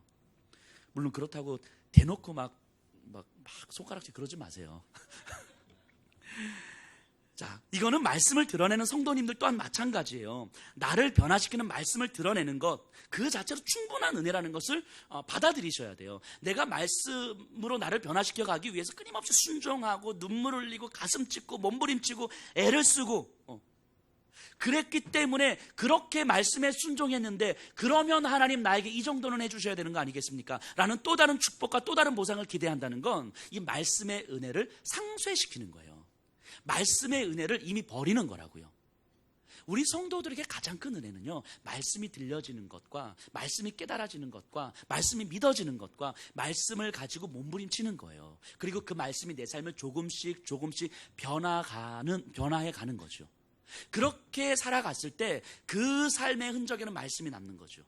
물론 그렇다고 대놓고 막 손가락질 그러지 마세요. 자, 이거는 말씀을 드러내는 성도님들 또한 마찬가지예요. 나를 변화시키는 말씀을 드러내는 것, 그 자체로 충분한 은혜라는 것을 받아들이셔야 돼요. 내가 말씀으로 나를 변화시켜 가기 위해서 끊임없이 순종하고 눈물 흘리고 가슴 찢고 몸부림치고 애를 쓰고 그랬기 때문에 그렇게 말씀에 순종했는데 그러면 하나님 나에게 이 정도는 해주셔야 되는 거 아니겠습니까? 라는 또 다른 축복과 또 다른 보상을 기대한다는 건 이 말씀의 은혜를 상쇄시키는 거예요. 말씀의 은혜를 이미 버리는 거라고요. 우리 성도들에게 가장 큰 은혜는요, 말씀이 들려지는 것과 말씀이 깨달아지는 것과 말씀이 믿어지는 것과 말씀을 가지고 몸부림치는 거예요. 그리고 그 말씀이 내 삶을 조금씩 변화해 가는 거죠. 그렇게 살아갔을 때 그 삶의 흔적에는 말씀이 남는 거죠.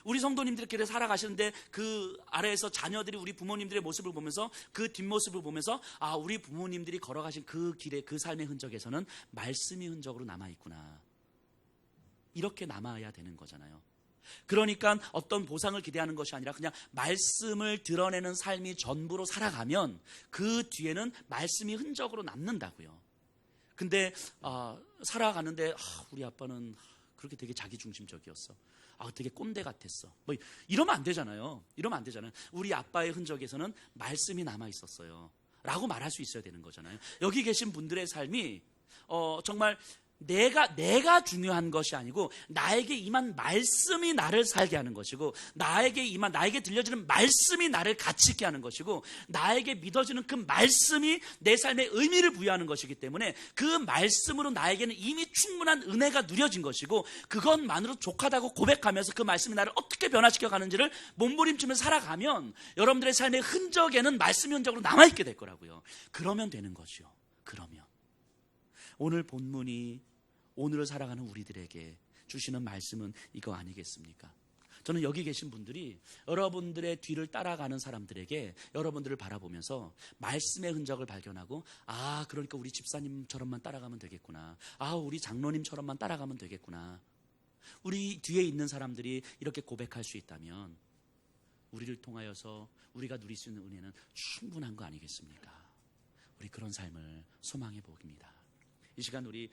우리 성도님들끼리 살아가시는데 그 아래에서 자녀들이 우리 부모님들의 모습을 보면서 그 뒷모습을 보면서 아, 우리 부모님들이 걸어가신 그 길의 그 삶의 흔적에서는 말씀이 흔적으로 남아있구나. 이렇게 남아야 되는 거잖아요. 그러니까 어떤 보상을 기대하는 것이 아니라 그냥 말씀을 드러내는 삶이 전부로 살아가면 그 뒤에는 말씀이 흔적으로 남는다고요. 근데 살아가는데 우리 아빠는 그렇게 되게 자기중심적이었어. 되게 꼰대 같았어. 뭐 이러면 안 되잖아요. 우리 아빠의 흔적에서는 말씀이 남아 있었어요. 라고 말할 수 있어야 되는 거잖아요. 여기 계신 분들의 삶이 정말 내가 중요한 것이 아니고 나에게 임한 말씀이 나를 살게 하는 것이고 나에게 들려지는 말씀이 나를 가치 있게 하는 것이고 나에게 믿어지는 그 말씀이 내 삶에 의미를 부여하는 것이기 때문에 그 말씀으로 나에게는 이미 충분한 은혜가 누려진 것이고 그것만으로 족하다고 고백하면서 그 말씀이 나를 어떻게 변화시켜 가는지를 몸부림치면서 살아가면 여러분들의 삶의 흔적에는 말씀의 흔적으로 남아있게 될 거라고요. 그러면 되는 거죠. 그러면 오늘 본문이 오늘을 살아가는 우리들에게 주시는 말씀은 이거 아니겠습니까? 저는 여기 계신 분들이 여러분들의 뒤를 따라가는 사람들에게 여러분들을 바라보면서 말씀의 흔적을 발견하고 그러니까 우리 집사님처럼만 따라가면 되겠구나. 우리 장로님처럼만 따라가면 되겠구나. 우리 뒤에 있는 사람들이 이렇게 고백할 수 있다면 우리를 통하여서 우리가 누릴 수 있는 은혜는 충분한 거 아니겠습니까? 우리 그런 삶을 소망해 봅니다. 이 시간 우리